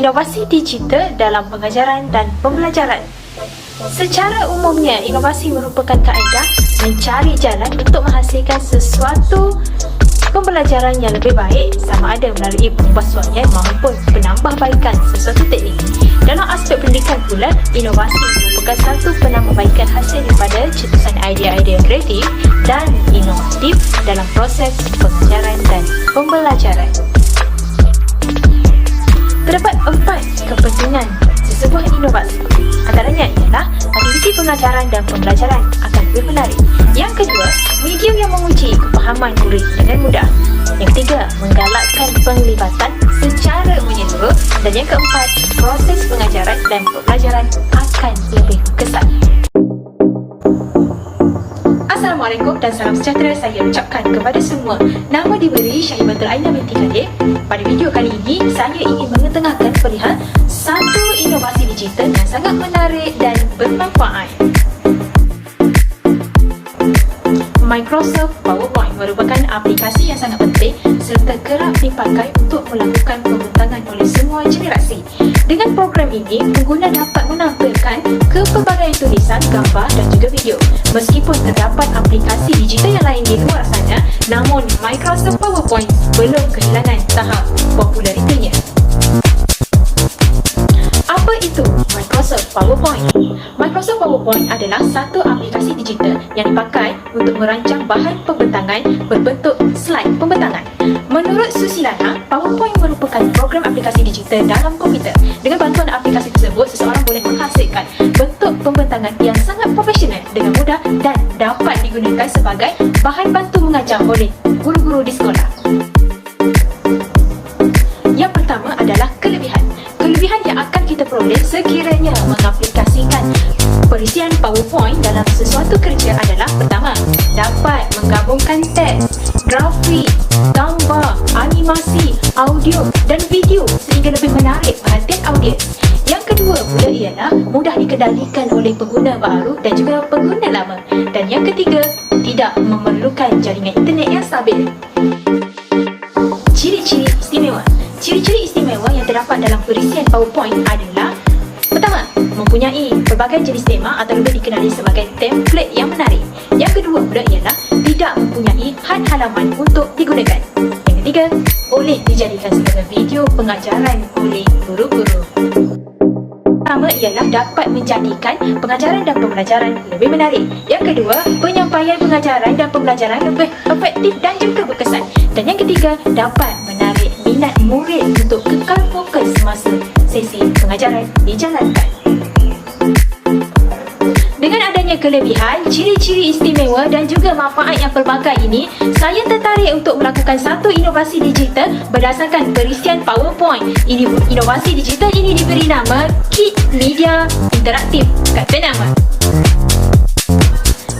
Inovasi digital dalam pengajaran dan pembelajaran. Secara umumnya, inovasi merupakan kaedah mencari jalan untuk menghasilkan sesuatu pembelajaran yang lebih baik, sama ada melalui pengubahsuaian maupun penambahbaikan sesuatu teknik. Dalam aspek pendidikan pula, inovasi merupakan satu penambahbaikan hasil daripada cetusan idea-idea kreatif dan inovatif dalam proses pengajaran dan pembelajaran. Terdapat 4 kepentingan sesebuah inovasi. Antaranya ialah aktiviti pengajaran dan pembelajaran akan lebih menarik. Yang kedua, medium yang menguji kefahaman murid dengan mudah. Yang ketiga, menggalakkan penglibatan secara menyeluruh. Dan yang keempat, proses pengajaran dan pembelajaran akan lebih kesan. Assalamualaikum dan salam sejahtera saya ucapkan kepada semua. Nama diberi Syahibatul Aina binti Khadir. Pada video kali ini, saya ingin mengetengahkan perihal satu inovasi digital yang sangat menarik dan bermanfaat. Microsoft PowerPoint merupakan aplikasi yang sangat penting serta kerap dipakai untuk melakukan pembentangan oleh semua generasi. Dengan program ini, pengguna dapat menampilkan kepelbagaian tulisan, gambar dan juga video. Meskipun terdapat aplikasi digital yang lain di luar sana, namun Microsoft PowerPoint belum kehilangan tahap popularitinya. Apa itu Microsoft PowerPoint? Microsoft PowerPoint adalah satu aplikasi digital yang dipakai untuk merancang bahan pembentangan berbentuk slide pembentangan. Menurut Susilana, PowerPoint merupakan program aplikasi digital dalam komputer. Dengan bantuan aplikasi tersebut, seseorang boleh menghasilkan bentuk pembentangan yang sangat profesional dengan mudah dan dapat digunakan sebagai bahan bantu mengajar oleh guru-guru di sekolah. Yang pertama adalah kelebihan. Kelebihan yang akan kita peroleh sekiranya mengaplikasikan perisian PowerPoint dalam sesuatu kerja adalah: pertama, dapat menggabungkan teks, grafik, gambar, animasi, audio dan video sehingga lebih menarik perhatian audiens. Yang kedua pula ialah mudah dikendalikan oleh pengguna baru dan juga pengguna lama. Dan yang ketiga, tidak memerlukan jaringan internet yang stabil. Ciri-ciri istimewa. Ciri-ciri istimewa yang terdapat dalam perisian PowerPoint adalah: pertama, mempunyai pelbagai jenis tema atau lebih dikenali sebagai template yang menarik. Yang kedua pula ialah tidak mempunyai had halaman untuk digunakan. Yang ketiga, boleh dijadikan sebagai video pengajaran oleh guru-guru. Pertama ialah dapat menjadikan pengajaran dan pembelajaran lebih menarik. Yang kedua, penyampaian pengajaran dan pembelajaran lebih efektif dan juga berkesan. Dan yang ketiga, dapat menarik minat murid untuk kekal fokus semasa sesi pengajaran dijalankan. Dengan adanya kelebihan, ciri-ciri istimewa dan juga manfaat yang pelbagai ini, saya tertarik untuk melakukan satu inovasi digital berdasarkan perisian PowerPoint. Inovasi digital ini diberi nama Kit Media Interaktif. Kata nama.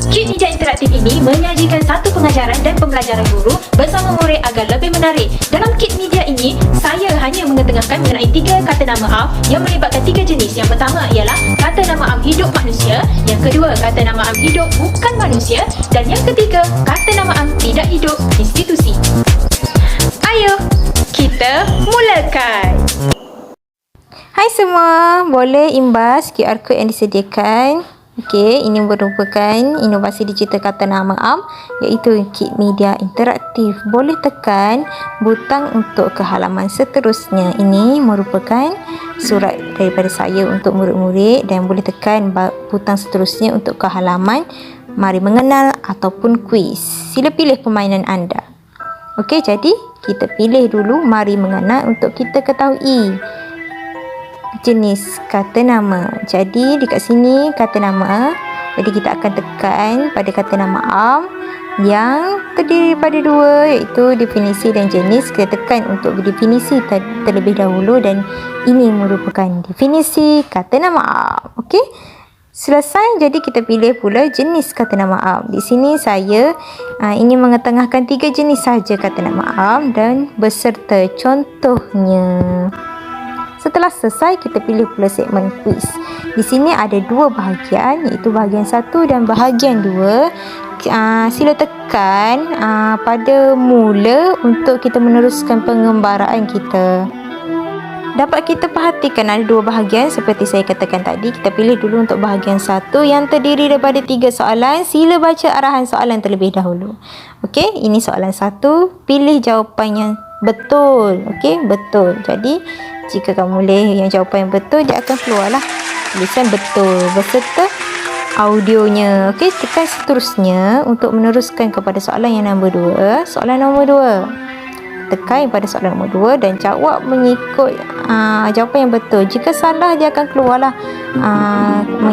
Kit Media Interaktif ini menyajikan satu pengajaran dan pembelajaran guru bersama murid agar lebih menarik. Dalam kit media ini, saya hanya mengetengahkan mengenai 3 kata nama am yang melibatkan 3 jenis. Yang pertama ialah kata nama am hidup manusia, yang kedua kata nama am hidup bukan manusia, dan yang ketiga kata nama am tidak hidup institusi. Ayo, kita mulakan. Hai semua, boleh imbas QR code yang disediakan. Okey, ini merupakan inovasi digital kata nama am, iaitu Kit Media Interaktif. Boleh tekan butang untuk ke halaman seterusnya. Ini merupakan surat daripada saya untuk murid-murid, dan boleh tekan butang seterusnya untuk ke halaman Mari Mengenal ataupun kuis. Sila pilih permainan anda. Okey, jadi kita pilih dulu Mari Mengenal untuk kita ketahui jenis kata nama. Jadi dekat sini kata nama. Jadi kita akan tekan pada kata nama am yang terdiri daripada 2, iaitu definisi dan jenis. Kita tekan untuk definisi terlebih dahulu, dan ini merupakan definisi kata nama am. Okey. Selesai, jadi kita pilih pula jenis kata nama am. Di sini saya ingin mengetengahkan 3 jenis sahaja kata nama am dan beserta contohnya. Setelah selesai, kita pilih pula segmen kuis. Di sini ada 2 bahagian, iaitu bahagian 1 dan bahagian 2. Sila tekan pada mula untuk kita meneruskan pengembaraan kita. Dapat kita perhatikan ada dua bahagian seperti saya katakan tadi. Kita pilih dulu untuk bahagian 1 yang terdiri daripada 3 soalan. Sila baca arahan soalan terlebih dahulu. Okey, ini soalan 1. Pilih jawapan yang betul. Okey, betul. Jadi, jika kamu boleh yang jawapan yang betul, dia akan keluarlah tulisan betul beserta audionya. Okey, tekan seterusnya untuk meneruskan kepada soalan yang nombor 2. Soalan nombor 2. Tekan pada soalan nombor 2 dan jawab mengikut jawapan yang betul. Jika salah, dia akan keluarlah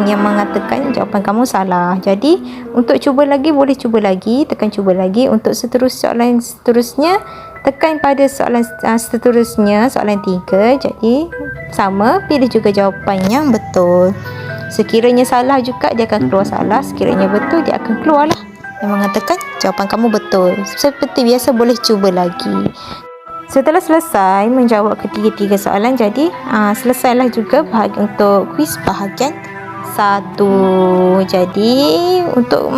yang mengatakan jawapan kamu salah. Jadi untuk cuba lagi, boleh cuba lagi, tekan cuba lagi. Untuk soalan seterusnya, tekan pada soalan seterusnya, soalan 3. Jadi sama, pilih juga jawapan yang betul. Sekiranya salah juga, dia akan keluar salah. Sekiranya betul, dia akan keluarlah yang mengatakan jawapan kamu betul. Seperti biasa, boleh cuba lagi. Setelah selesai menjawab ketiga-tiga soalan, jadi selesailah juga bahagian untuk kuis bahagian 1. Jadi untuk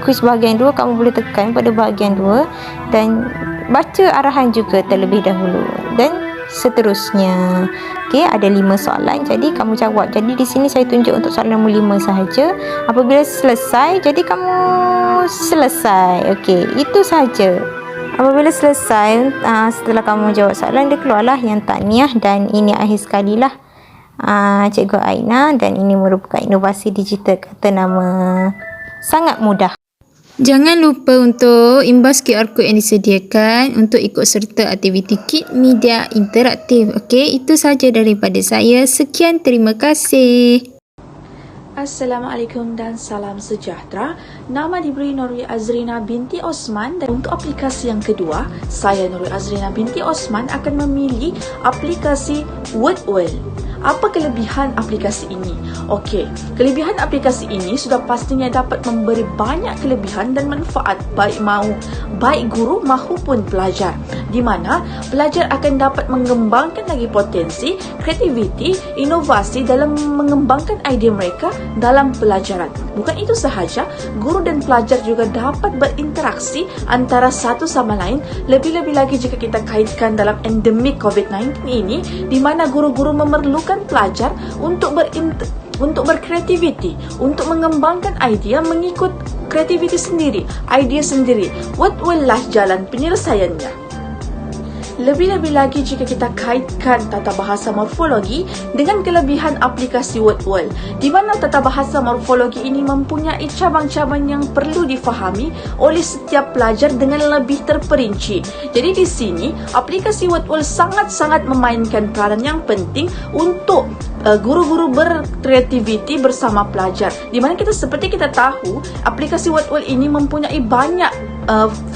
kuis bahagian 2, kamu boleh tekan pada bahagian 2 dan baca arahan juga terlebih dahulu dan seterusnya. Okey, ada 5 soalan, jadi kamu jawab. Jadi di sini saya tunjuk untuk soalan nombor 5 sahaja. Apabila selesai, jadi kamu selesai. Okey, itu sahaja. Apabila selesai, setelah kamu jawab soalan, dia keluarlah yang tahniah dan ini akhir sekali lah Cikgu Aina, dan ini merupakan inovasi digital kata nama. Sangat mudah. Jangan lupa untuk imbas QR code yang disediakan untuk ikut serta aktiviti Kit Media Interaktif. Okey, itu sahaja daripada saya. Sekian, terima kasih. Assalamualaikum dan salam sejahtera. Nama diberi Nurul Azrina binti Osman, dan untuk aplikasi yang kedua, saya Nurul Azrina binti Osman akan memilih aplikasi WordWorld. Apa kelebihan aplikasi ini? Okey, kelebihan aplikasi ini sudah pastinya dapat memberi banyak kelebihan dan manfaat baik guru maupun pelajar, di mana pelajar akan dapat mengembangkan lagi potensi, kreativiti, inovasi dalam mengembangkan idea mereka dalam pelajaran. Bukan itu sahaja, guru dan pelajar juga dapat berinteraksi antara satu sama lain, lebih-lebih lagi jika kita kaitkan dalam endemik COVID-19 ini, di mana guru-guru memerlukan pelajar untuk berkreativiti, untuk mengembangkan idea mengikut kreativiti sendiri, idea sendiri. WordWorld lah jalan penyelesaiannya. Lebih-lebih lagi jika kita kaitkan tata bahasa morfologi dengan kelebihan aplikasi WordWorld, di mana tata bahasa morfologi ini mempunyai cabang-cabang yang perlu difahami oleh setiap pelajar dengan lebih terperinci. Jadi di sini aplikasi WordWorld sangat-sangat memainkan peranan yang penting untuk guru-guru berkreativiti bersama pelajar, di mana seperti kita tahu aplikasi WordWorld ini mempunyai banyak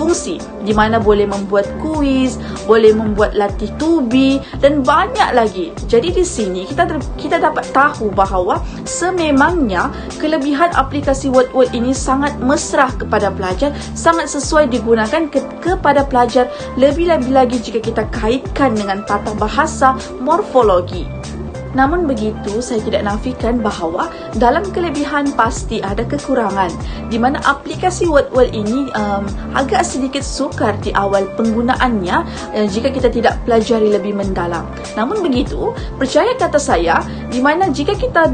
fungsi, di mana boleh membuat kuis, boleh membuat latih tubi dan banyak lagi. Jadi di sini kita dapat tahu bahawa sememangnya kelebihan aplikasi WordWorld ini sangat mesra kepada pelajar, sangat sesuai digunakan kepada pelajar, lebih-lebih lagi jika kita kaitkan dengan tata bahasa morfologi. Namun begitu, saya tidak nafikan bahawa dalam kelebihan pasti ada kekurangan, di mana aplikasi WordWorld ini agak sedikit sukar di awal penggunaannya jika kita tidak pelajari lebih mendalam. Namun begitu, percaya kata saya, di mana jika kita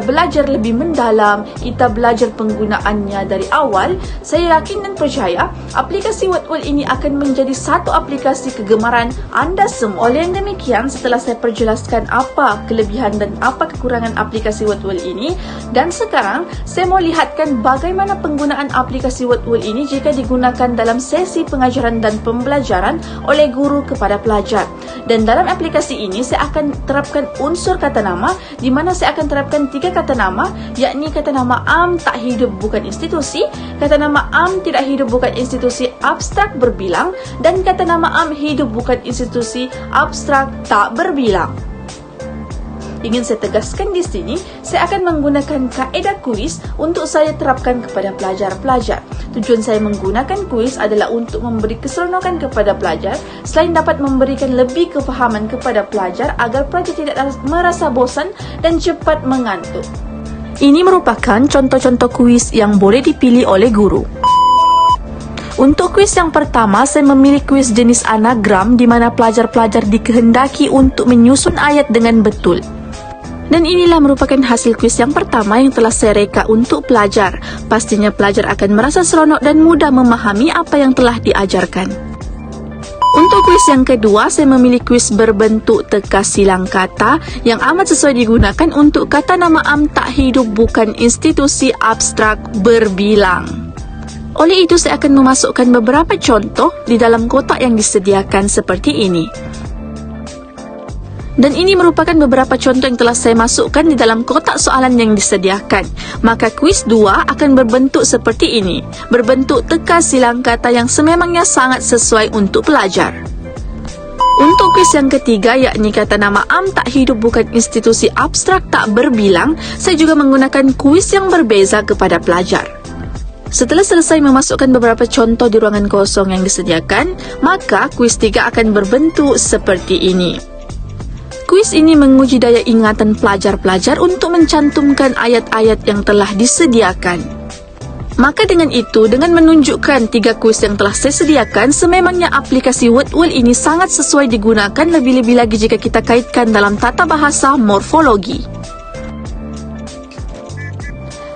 belajar lebih mendalam, kita belajar penggunaannya dari awal, saya yakin dan percaya aplikasi WordWorld ini akan menjadi satu aplikasi kegemaran anda semua. Oleh yang demikian, setelah saya perjelaskan apa kelebihan dan apa kekurangan aplikasi WordWorld ini, dan sekarang saya mau lihatkan bagaimana penggunaan aplikasi WordWorld ini jika digunakan dalam sesi pengajaran dan pembelajaran oleh guru kepada pelajar. Dan dalam aplikasi ini saya akan terapkan unsur kata nama, di mana saya akan terapkan 3 kata nama, yakni kata nama am tak hidup bukan institusi, kata nama am tidak hidup bukan institusi abstrak berbilang, dan kata nama am hidup bukan institusi abstrak tak berbilang. Ingin saya tegaskan di sini, saya akan menggunakan kaedah kuis untuk saya terapkan kepada pelajar-pelajar. Tujuan saya menggunakan kuis adalah untuk memberi keseronokan kepada pelajar, selain dapat memberikan lebih kefahaman kepada pelajar agar pelajar tidak merasa bosan dan cepat mengantuk. Ini merupakan contoh-contoh kuis yang boleh dipilih oleh guru. Untuk kuis yang pertama, saya memilih kuis jenis anagram di mana pelajar-pelajar dikehendaki untuk menyusun ayat dengan betul. Dan inilah merupakan hasil kuis yang pertama yang telah saya reka untuk pelajar. Pastinya pelajar akan merasa seronok dan mudah memahami apa yang telah diajarkan. Untuk kuis yang kedua, saya memilih kuis berbentuk teka silang kata yang amat sesuai digunakan untuk kata nama am tak hidup bukan institusi abstrak berbilang. Oleh itu, saya akan memasukkan beberapa contoh di dalam kotak yang disediakan seperti ini. Dan ini merupakan beberapa contoh yang telah saya masukkan di dalam kotak soalan yang disediakan. Maka kuis 2 akan berbentuk seperti ini, berbentuk teka silang kata yang sememangnya sangat sesuai untuk pelajar. Untuk kuis yang ketiga, yakni kata nama am tak hidup bukan institusi abstrak tak berbilang, saya juga menggunakan kuis yang berbeza kepada pelajar. Setelah selesai memasukkan beberapa contoh di ruangan kosong yang disediakan, maka kuis 3 akan berbentuk seperti ini. Kuis ini menguji daya ingatan pelajar-pelajar untuk mencantumkan ayat-ayat yang telah disediakan. Maka dengan itu, dengan menunjukkan 3 kuis yang telah saya sediakan, sememangnya aplikasi WordWorld ini sangat sesuai digunakan, lebih-lebih lagi jika kita kaitkan dalam tata bahasa morfologi.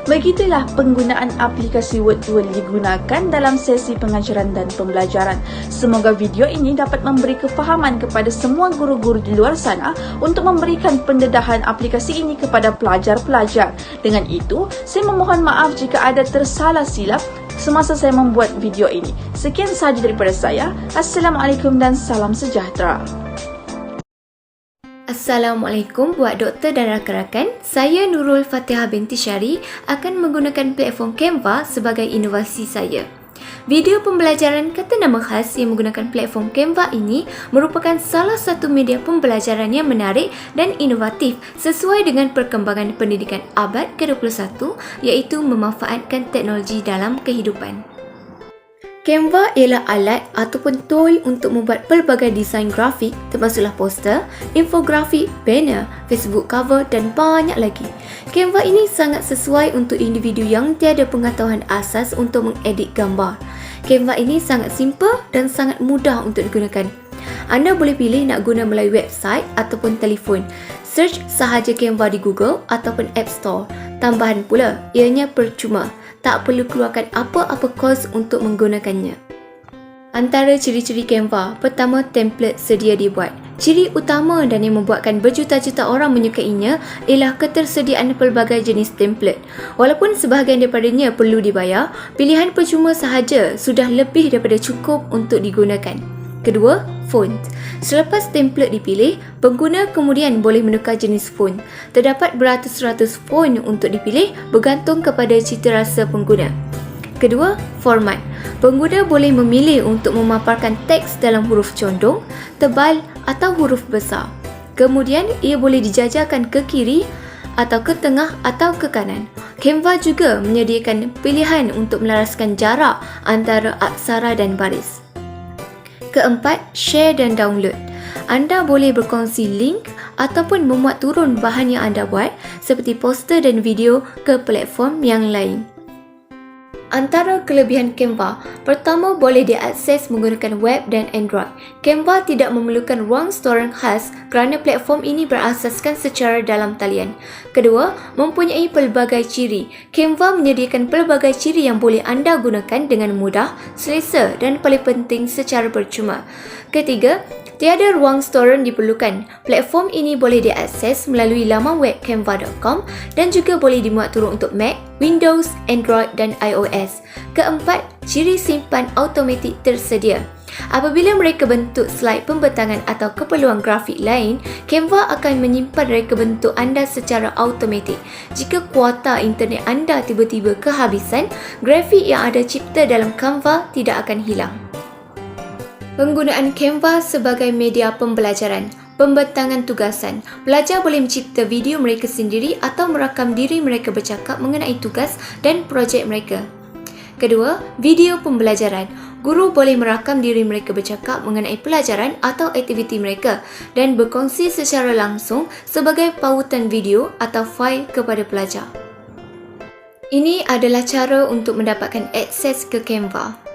Begitulah penggunaan aplikasi WordWorld digunakan dalam sesi pengajaran dan pembelajaran. Semoga video ini dapat memberi kefahaman kepada semua guru-guru di luar sana untuk memberikan pendedahan aplikasi ini kepada pelajar-pelajar. Dengan itu, saya memohon maaf jika ada tersalah silap semasa saya membuat video ini. Sekian sahaja daripada saya. Assalamualaikum dan salam sejahtera. Assalamualaikum buat doktor dan rakan-rakan. Saya Nurul Fatihah binti Syari akan menggunakan platform Canva sebagai inovasi saya. Video pembelajaran kata nama khas yang menggunakan platform Canva ini merupakan salah satu media pembelajaran yang menarik dan inovatif sesuai dengan perkembangan pendidikan abad ke-21, iaitu memanfaatkan teknologi dalam kehidupan. Canva ialah alat ataupun tool untuk membuat pelbagai desain grafik termasuklah poster, infografik, banner, Facebook cover dan banyak lagi. Canva ini sangat sesuai untuk individu yang tiada pengetahuan asas untuk mengedit gambar. Canva ini sangat simple dan sangat mudah untuk digunakan. Anda boleh pilih nak guna melalui website ataupun telefon. Search sahaja Canva di Google ataupun App Store. Tambahan pula, ianya percuma. Tak perlu keluarkan apa-apa kos untuk menggunakannya. Antara ciri-ciri Canva, pertama, template sedia dibuat. Ciri utama dan yang membuatkan berjuta-juta orang menyukainya ialah ketersediaan pelbagai jenis template. Walaupun sebahagian daripadanya perlu dibayar, pilihan percuma sahaja sudah lebih daripada cukup untuk digunakan. Kedua, font. Selepas template dipilih, pengguna kemudian boleh menukar jenis font. Terdapat beratus-ratus font untuk dipilih bergantung kepada citarasa pengguna. Kedua, format. Pengguna boleh memilih untuk memaparkan teks dalam huruf condong, tebal atau huruf besar. Kemudian, ia boleh dijajarkan ke kiri atau ke tengah atau ke kanan. Canva juga menyediakan pilihan untuk melaraskan jarak antara aksara dan baris. Keempat, share dan download. Anda boleh berkongsi link ataupun memuat turun bahan yang anda buat seperti poster dan video ke platform yang lain. Antara kelebihan Canva, pertama boleh diakses menggunakan web dan Android. Canva tidak memerlukan ruang storan khas kerana platform ini berasaskan secara dalam talian. Kedua, mempunyai pelbagai ciri. Canva menyediakan pelbagai ciri yang boleh anda gunakan dengan mudah, selesa dan paling penting secara percuma. Ketiga, tiada ruang storan diperlukan. Platform ini boleh diakses melalui laman web canva.com dan juga boleh dimuat turun untuk Mac, Windows, Android dan iOS. Keempat, ciri simpan automatik tersedia. Apabila mereka bentuk slide pembentangan atau keperluan grafik lain, Canva akan menyimpan reka bentuk anda secara automatik. Jika kuota internet anda tiba-tiba kehabisan, grafik yang anda cipta dalam Canva tidak akan hilang. Penggunaan Canva sebagai media pembelajaran. Pembentangan tugasan. Pelajar boleh mencipta video mereka sendiri atau merakam diri mereka bercakap mengenai tugas dan projek mereka. Kedua, video pembelajaran. Guru boleh merakam diri mereka bercakap mengenai pelajaran atau aktiviti mereka dan berkongsi secara langsung sebagai pautan video atau fail kepada pelajar. Ini adalah cara untuk mendapatkan akses ke Canva.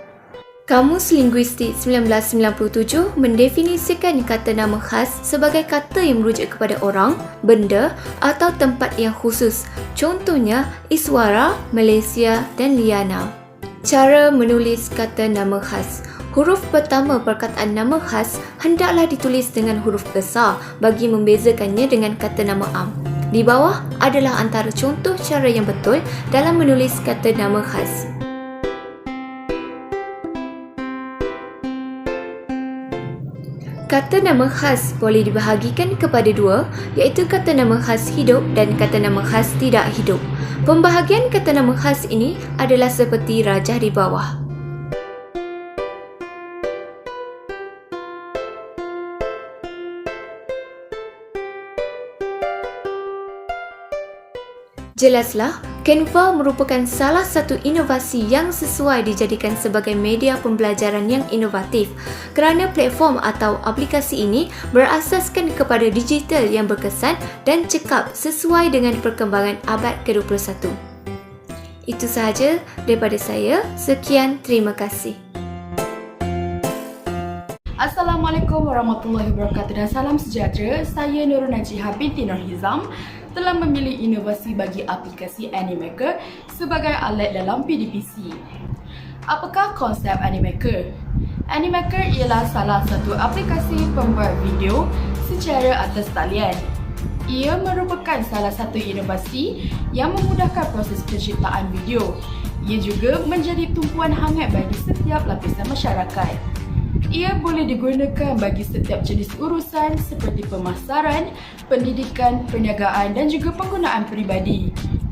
Kamus Linguistik 1997 mendefinisikan kata nama khas sebagai kata yang merujuk kepada orang, benda atau tempat yang khusus. Contohnya Iswara, Malaysia dan Liana. Cara menulis kata nama khas. Huruf pertama perkataan nama khas hendaklah ditulis dengan huruf besar bagi membezakannya dengan kata nama am. Di bawah adalah antara contoh cara yang betul dalam menulis kata nama khas. Kata nama khas boleh dibahagikan kepada dua, iaitu kata nama khas hidup dan kata nama khas tidak hidup. Pembahagian kata nama khas ini adalah seperti rajah di bawah. Jelaslah, Canva merupakan salah satu inovasi yang sesuai dijadikan sebagai media pembelajaran yang inovatif kerana platform atau aplikasi ini berasaskan kepada digital yang berkesan dan cekap sesuai dengan perkembangan abad ke-21. Itu sahaja daripada saya. Sekian, terima kasih. Assalamualaikum warahmatullahi wabarakatuh dan salam sejahtera. Saya Nurul Najihah binti Nur Hizam telah memilih inovasi bagi aplikasi Animaker sebagai alat dalam PDPC. Apakah konsep Animaker? Animaker ialah salah satu aplikasi pembuat video secara atas talian. Ia merupakan salah satu inovasi yang memudahkan proses penciptaan video. Ia juga menjadi tumpuan hangat bagi setiap lapisan masyarakat. Ia boleh digunakan bagi setiap jenis urusan seperti pemasaran, pendidikan, perniagaan dan juga penggunaan peribadi.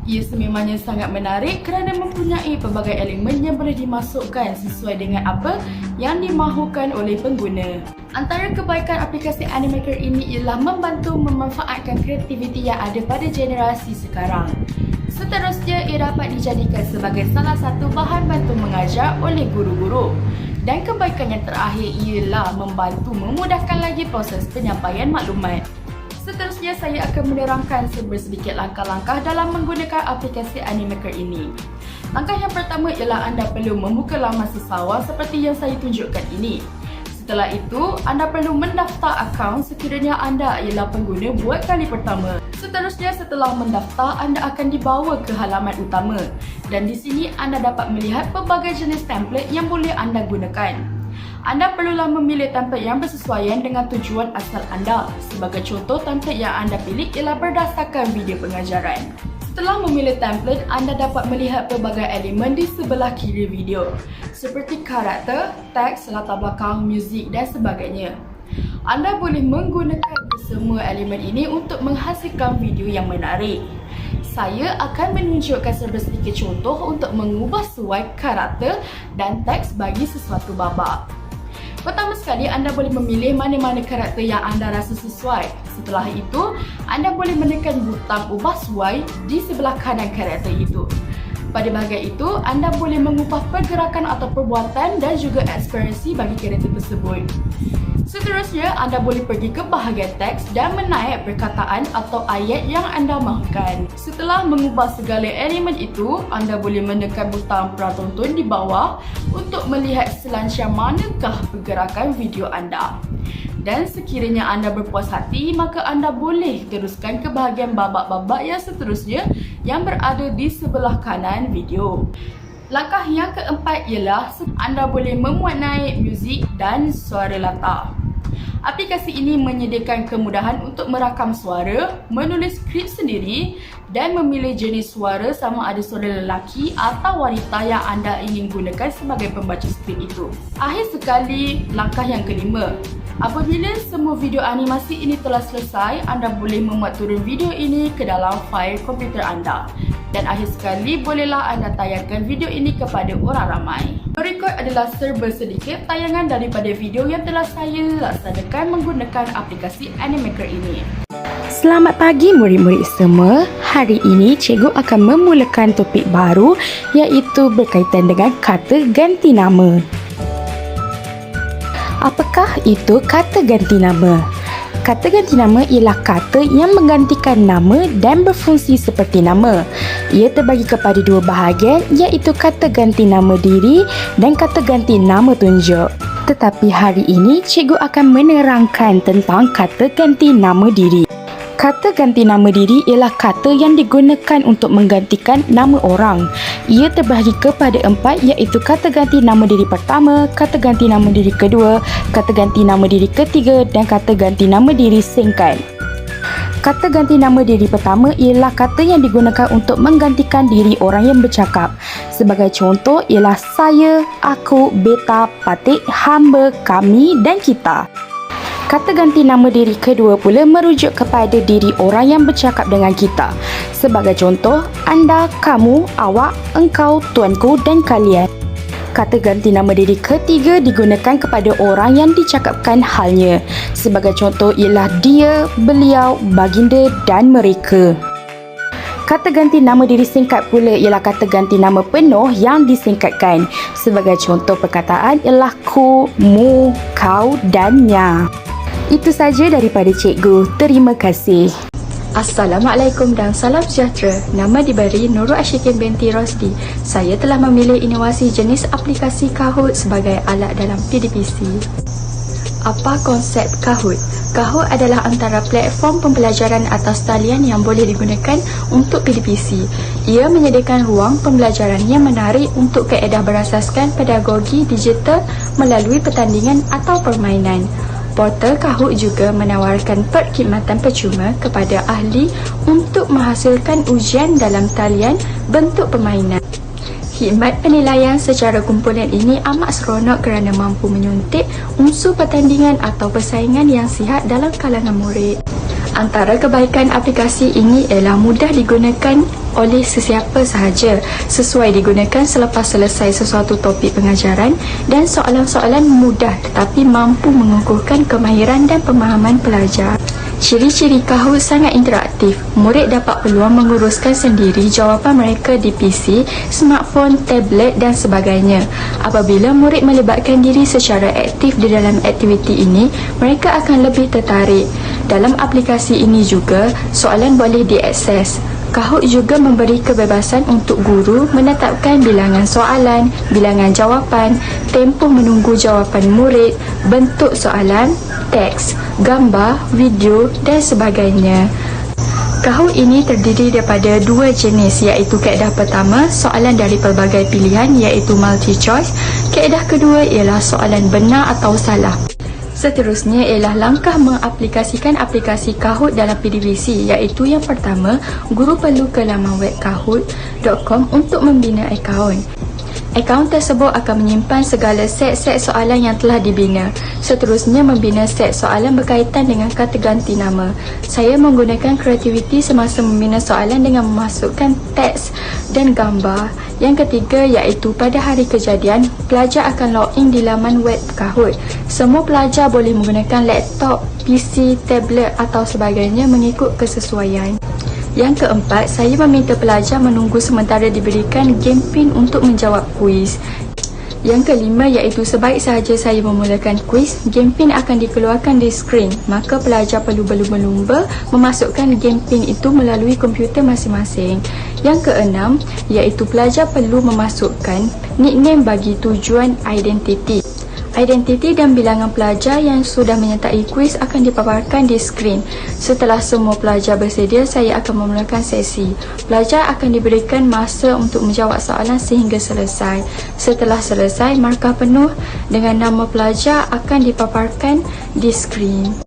Ia sememangnya sangat menarik kerana mempunyai pelbagai elemen yang boleh dimasukkan sesuai dengan apa yang dimahukan oleh pengguna. Antara kebaikan aplikasi Animaker ini ialah membantu memanfaatkan kreativiti yang ada pada generasi sekarang. Seterusnya, ia dapat dijadikan sebagai salah satu bahan bantu mengajar oleh guru-guru. Dan kebaikan yang terakhir ialah membantu memudahkan lagi proses penyampaian maklumat. Seterusnya, saya akan menerangkan sedikit langkah-langkah dalam menggunakan aplikasi Animaker ini. Langkah yang pertama ialah anda perlu membuka laman sesawang seperti yang saya tunjukkan ini. Setelah itu, anda perlu mendaftar akaun sekiranya anda ialah pengguna buat kali pertama. Seterusnya, setelah mendaftar, anda akan dibawa ke halaman utama. Dan di sini anda dapat melihat pelbagai jenis template yang boleh anda gunakan. Anda perlulah memilih template yang bersesuaian dengan tujuan asal anda. Sebagai contoh, template yang anda pilih ialah berdasarkan video pengajaran. Setelah memilih template, anda dapat melihat pelbagai elemen di sebelah kiri video seperti karakter, teks, latar belakang, muzik dan sebagainya. Anda boleh menggunakan semua elemen ini untuk menghasilkan video yang menarik. Saya akan menunjukkan sedikit contoh untuk mengubah suai karakter dan teks bagi sesuatu babak. Pertama sekali, anda boleh memilih mana-mana karakter yang anda rasa sesuai. Setelah itu, anda boleh menekan butang ubah suai di sebelah kanan karakter itu. Pada bahagian itu, anda boleh mengubah pergerakan atau perbuatan dan juga ekspresi bagi karakter tersebut. Seterusnya, anda boleh pergi ke bahagian teks dan menaik perkataan atau ayat yang anda mahukan. Setelah mengubah segala elemen itu, anda boleh menekan butang pratonton di bawah untuk melihat selancar manakah pergerakan video anda. Dan sekiranya anda berpuas hati, maka anda boleh teruskan ke bahagian babak-babak yang seterusnya yang berada di sebelah kanan video. Langkah yang keempat ialah anda boleh memuat naik muzik dan suara latar. Aplikasi ini menyediakan kemudahan untuk merakam suara, menulis skrip sendiri dan memilih jenis suara sama ada suara lelaki atau wanita yang anda ingin gunakan sebagai pembaca skrip itu. Akhir sekali, langkah yang kelima. Apabila semua video animasi ini telah selesai, anda boleh memuat turun video ini ke dalam fail komputer anda. Dan akhir sekali, bolehlah anda tayangkan video ini kepada orang ramai. Berikut adalah serba sedikit tayangan daripada video yang telah saya laksanakan menggunakan aplikasi Animaker ini. Selamat pagi murid-murid semua. Hari ini cikgu akan memulakan topik baru iaitu berkaitan dengan kata ganti nama. Apakah itu kata ganti nama? Kata ganti nama ialah kata yang menggantikan nama dan berfungsi seperti nama. Ia terbagi kepada dua bahagian, iaitu kata ganti nama diri dan kata ganti nama tunjuk. Tetapi hari ini cikgu akan menerangkan tentang kata ganti nama diri. Kata ganti nama diri ialah kata yang digunakan untuk menggantikan nama orang. Ia terbahagi kepada 4, iaitu kata ganti nama diri pertama, kata ganti nama diri kedua, kata ganti nama diri ketiga dan kata ganti nama diri singkat. Kata ganti nama diri pertama ialah kata yang digunakan untuk menggantikan diri orang yang bercakap. Sebagai contoh ialah saya, aku, beta, patik, hamba, kami dan kita. Kata ganti nama diri kedua pula merujuk kepada diri orang yang bercakap dengan kita. Sebagai contoh, anda, kamu, awak, engkau, tuanku dan kalian. Kata ganti nama diri ketiga digunakan kepada orang yang dicakapkan halnya. Sebagai contoh ialah dia, beliau, baginda dan mereka. Kata ganti nama diri singkat pula ialah kata ganti nama penuh yang disingkatkan. Sebagai contoh perkataan ialah ku, mu, kau dan nya. Itu saja daripada cikgu. Terima kasih. Assalamualaikum dan salam sejahtera. Nama diberi Nurul Ashikin binti Rosdi. Saya telah memilih inovasi jenis aplikasi Kahoot sebagai alat dalam PDPC. Apa konsep Kahoot? Kahoot adalah antara platform pembelajaran atas talian yang boleh digunakan untuk PDPC. Ia menyediakan ruang pembelajaran yang menarik untuk kaedah berasaskan pedagogi digital melalui pertandingan atau permainan. Portal Kahoot juga menawarkan perkhidmatan percuma kepada ahli untuk menghasilkan ujian dalam talian bentuk permainan. Khidmat penilaian secara kumpulan ini amat seronok kerana mampu menyuntik unsur pertandingan atau persaingan yang sihat dalam kalangan murid. Antara kebaikan aplikasi ini ialah mudah digunakan oleh sesiapa sahaja, sesuai digunakan selepas selesai sesuatu topik pengajaran dan soalan-soalan mudah tetapi mampu mengukuhkan kemahiran dan pemahaman pelajar. Ciri-ciri Kahoot sangat interaktif. Murid dapat peluang menguruskan sendiri jawapan mereka di PC, smartphone, tablet dan sebagainya. Apabila murid melibatkan diri secara aktif di dalam aktiviti ini, mereka akan lebih tertarik. Dalam aplikasi ini juga, soalan boleh diakses. Kahoot juga memberi kebebasan untuk guru menetapkan bilangan soalan, bilangan jawapan, tempoh menunggu jawapan murid, bentuk soalan, teks, gambar, video dan sebagainya. Kahoot ini terdiri daripada dua jenis, iaitu kaedah pertama, soalan dari pelbagai pilihan iaitu multi choice. Kaedah kedua ialah soalan benar atau salah. Seterusnya ialah langkah mengaplikasikan aplikasi Kahoot dalam PDPC, iaitu yang pertama, guru perlu ke laman web kahoot.com untuk membina akaun. Akaun tersebut akan menyimpan segala set-set soalan yang telah dibina. Seterusnya, membina set soalan berkaitan dengan kata ganti nama. Saya menggunakan kreativiti semasa membina soalan dengan memasukkan teks dan gambar. Yang ketiga iaitu pada hari kejadian, pelajar akan login di laman web Kahoot. Semua pelajar boleh menggunakan laptop, PC, tablet atau sebagainya mengikut kesesuaian. Yang keempat, saya meminta pelajar menunggu sementara diberikan game pin untuk menjawab kuis. Yang kelima iaitu sebaik sahaja saya memulakan kuis, game pin akan dikeluarkan di skrin. Maka pelajar perlu berlumba-lumba memasukkan game pin itu melalui komputer masing-masing. Yang keenam iaitu pelajar perlu memasukkan nickname bagi tujuan identiti. Identiti dan bilangan pelajar yang sudah menyertai kuis akan dipaparkan di skrin. Setelah semua pelajar bersedia, saya akan memulakan sesi. Pelajar akan diberikan masa untuk menjawab soalan sehingga selesai. Setelah selesai, markah penuh dengan nama pelajar akan dipaparkan di skrin.